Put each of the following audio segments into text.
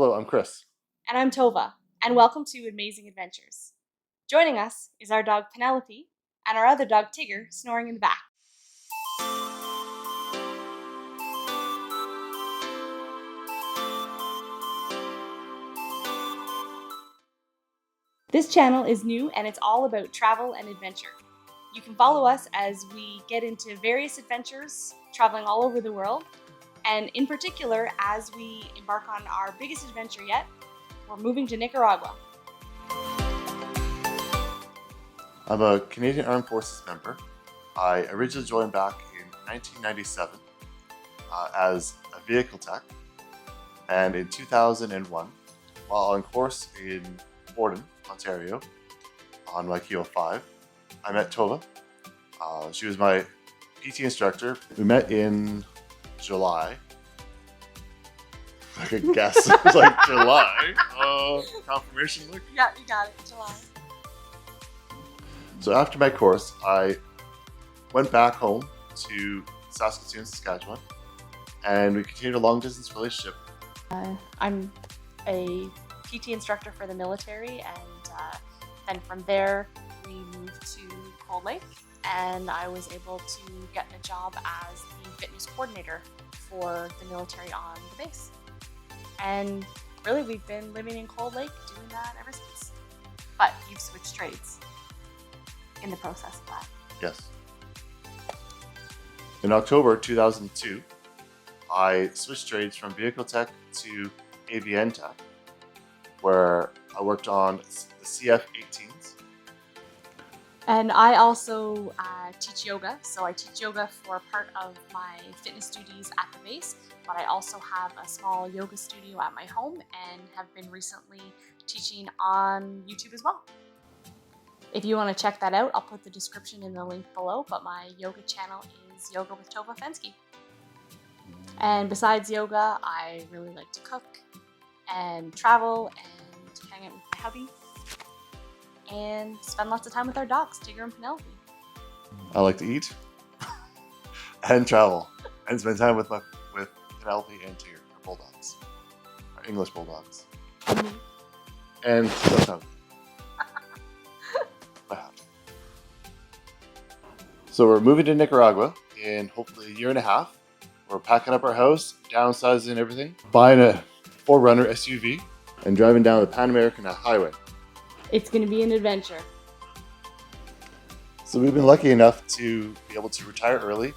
Hello, I'm Chris. And I'm Tovah, and welcome to Amazing Adventures. Joining us is our dog Penelope and our other dog Tigger snoring in the back. This channel is new and it's all about travel and adventure. You can follow us as we get into various adventures, traveling all over the world, and in particular, as we embark on our biggest adventure yet, we're moving to Nicaragua. I'm a Canadian Armed Forces member. I originally joined back in 1997 as a vehicle tech, and in 2001, while on course in Borden, Ontario, on my KO5, I met Tovah. She was my PT instructor. We met in July. I could guess. It was like July. Confirmation look? Yeah, you got it, July. So after my course, I went back home to Saskatoon, Saskatchewan, and we continued a long-distance relationship. I'm a PT instructor for the military, and then from there we moved to Cold Lake, and I was able to get a job as the fitness coordinator for the military on the base. And really, we've been living in Cold Lake doing that ever since. But you've switched trades in the process of that. Yes. In October 2002, I switched trades from vehicle tech to AVN tech, where I worked on the CF-18s. And I also teach yoga, so I teach yoga for part of my fitness duties at the base, but I also have a small yoga studio at my home and have been recently teaching on YouTube as well. If you want to check that out, I'll put the description in the link below, but my yoga channel is Yoga with Tovah Fensky. And besides yoga, I really like to cook and travel and hang out with my hubby and spend lots of time with our dogs, Tigger and Penelope. I like to eat and travel and spend time with Penelope and Tigger, our bulldogs, our English Bulldogs. And sometimes. So we're moving to Nicaragua in hopefully a year and a half. We're packing up our house, downsizing everything, buying a 4Runner SUV, and driving down the Pan American Highway. It's going to be an adventure. So we've been lucky enough to be able to retire early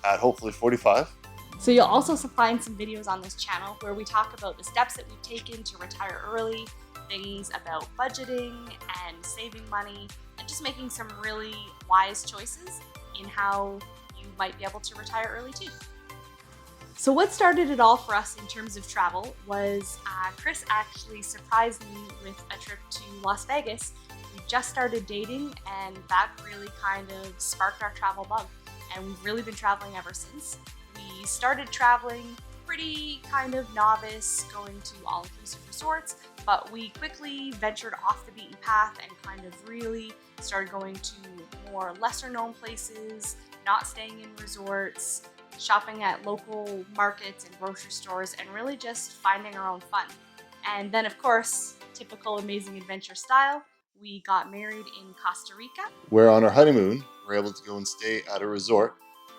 at hopefully 45. So you'll also find some videos on this channel where we talk about the steps that we've taken to retire early, things about budgeting and saving money, and just making some really wise choices in how you might be able to retire early too. So what started it all for us in terms of travel was Chris actually surprised me with a trip to Las Vegas. We just started dating, and that really kind of sparked our travel bug, and we've really been traveling ever since. We started traveling pretty kind of novice, going to all-inclusive resorts, but we quickly ventured off the beaten path and kind of really started going to more lesser-known places, not staying in resorts, shopping at local markets and grocery stores, and really just finding our own fun. And then, of course, typical Amazing Adventure style, we got married in Costa Rica. Where on our honeymoon, we were able to go and stay at a resort,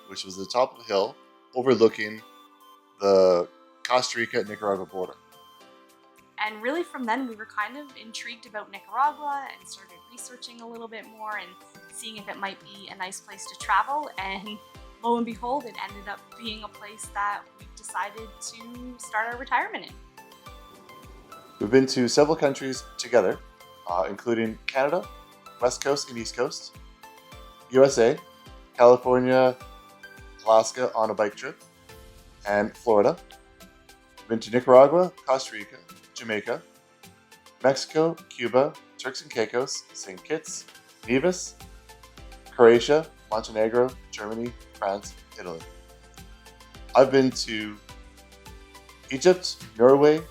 which was at the top of a hill overlooking the Costa Rica-Nicaragua border. And really from then, we were kind of intrigued about Nicaragua and started researching a little bit more and seeing if it might be a nice place to travel. And lo and behold, it ended up being a place that we've decided to start our retirement in. We've been to several countries together, including Canada, West Coast and East Coast, USA, California, Alaska on a bike trip, and Florida. We've been to Nicaragua, Costa Rica, Jamaica, Mexico, Cuba, Turks and Caicos, St. Kitts, Nevis, Croatia, Montenegro, Germany, France, Italy. I've been to Egypt, Norway,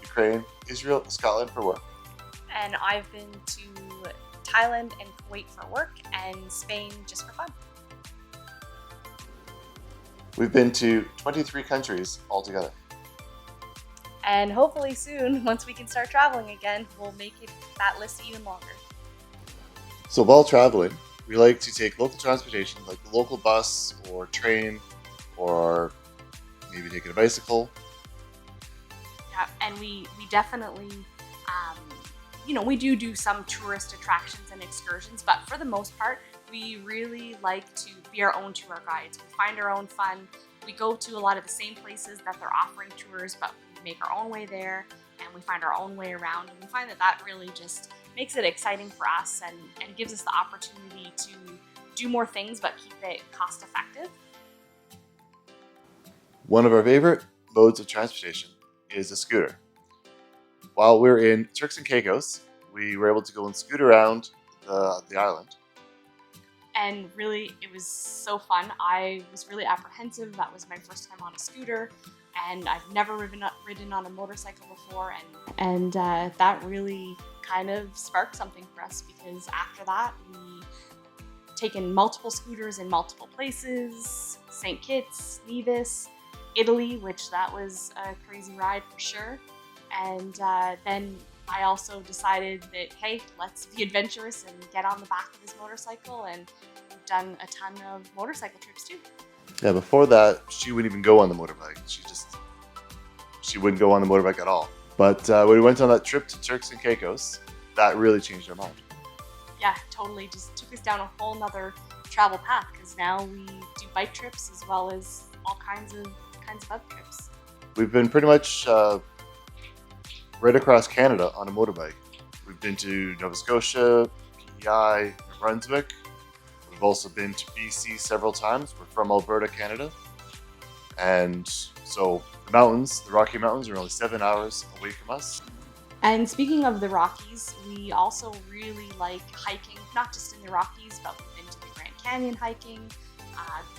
Ukraine, Israel, Scotland for work. And I've been to Thailand and Kuwait for work, and Spain just for fun. We've been to 23 countries altogether. And hopefully soon, once we can start traveling again, we'll make that list even longer. So while traveling, we like to take local transportation like the local bus or train, or maybe taking a bicycle. Yeah, and we definitely, we do some tourist attractions and excursions, but for the most part, we really like to be our own tour guides. We find our own fun. We go to a lot of the same places that they're offering tours, but we make our own way there and we find our own way around. And we find that really just makes it exciting for us and gives us the opportunity to do more things, but keep it cost effective. One of our favorite modes of transportation is a scooter. While we were in Turks and Caicos, we were able to go and scoot around the island. And really, it was so fun. I was really apprehensive. That was my first time on a scooter, and I've never ridden on a motorcycle before, and that really kind of sparked something for us, because after that, we taken multiple scooters in multiple places: St. Kitts, Nevis, Italy, which that was a crazy ride for sure. And then I also decided that, hey, let's be adventurous and get on the back of this motorcycle, and we've done a ton of motorcycle trips too. Yeah, before that, she wouldn't even go on the motorbike. She wouldn't go on the motorbike at all. But when we went on that trip to Turks and Caicos, that really changed our mind. Yeah, totally. Just took us down a whole nother travel path, because now we do bike trips as well as all kinds of other trips. We've been pretty much right across Canada on a motorbike. We've been to Nova Scotia, PEI, New Brunswick. We've also been to BC several times. We're from Alberta, Canada. And so the mountains, the Rocky Mountains, are only 7 hours away from us. And speaking of the Rockies, we also really like hiking, not just in the Rockies, but we've been to the Grand Canyon hiking,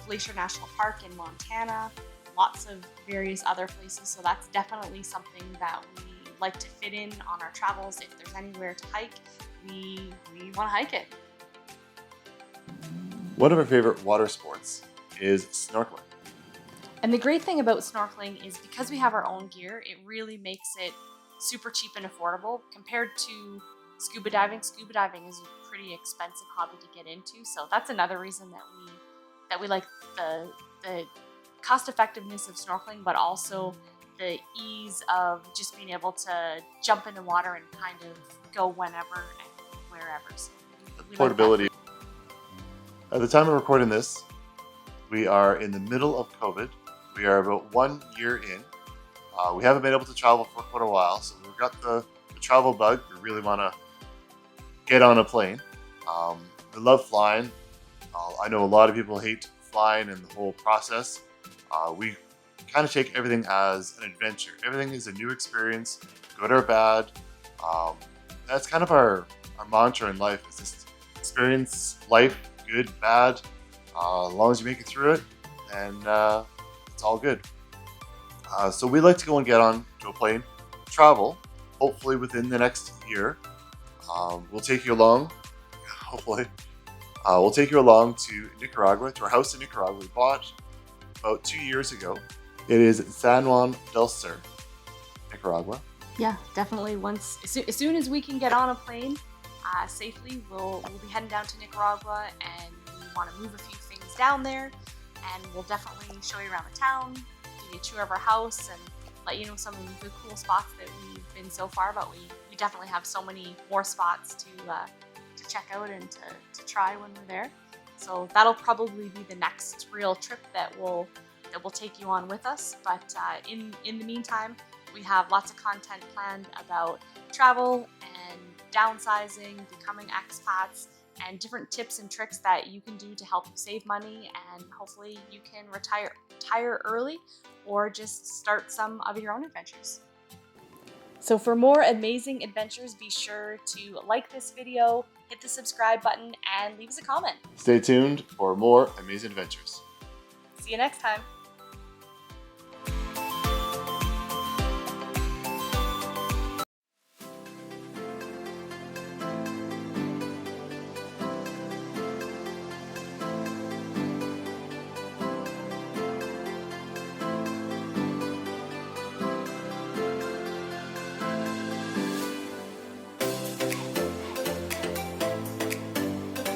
Glacier National Park in Montana, lots of various other places. So that's definitely something that we like to fit in on our travels. If there's anywhere to hike, we want to hike it. One of our favorite water sports is snorkeling. And the great thing about snorkeling is, because we have our own gear, it really makes it super cheap and affordable compared to scuba diving. Scuba diving is a pretty expensive hobby to get into, so that's another reason that we like the cost effectiveness of snorkeling, but also the ease of just being able to jump in the water and kind of go whenever and wherever. So Portability. Like at the time of recording this, we are in the middle of COVID. We are about 1 year in. We haven't been able to travel for quite a while, so we've got the travel bug. We really want to get on a plane. We love flying. I know a lot of people hate flying and the whole process. We kind of take everything as an adventure. Everything is a new experience, good or bad. That's kind of our mantra in life, is just experience life, good, bad. As long as you make it through it, then it's all good. So we like to go and get on to a plane, travel, hopefully within the next year. We'll take you along, hopefully. We'll take you along to Nicaragua, to our house in Nicaragua we bought about 2 years ago. It is San Juan del Sur, Nicaragua. Yeah, definitely. As soon as we can get on a plane safely, we'll be heading down to Nicaragua, and we want to move a few things down there, and we'll definitely show you around the town, give you a tour of our house, and let you know some of the cool spots that we've been so far. But we definitely have so many more spots to check out and to try when we're there. So that'll probably be the next real trip that we'll take you on with us. But in the meantime, we have lots of content planned about travel and downsizing, becoming expats, and different tips and tricks that you can do to help you save money, and hopefully you can retire early or just start some of your own adventures. So for more amazing adventures, be sure to like this video, hit the subscribe button, and leave us a comment. Stay tuned for more amazing adventures. See you next time.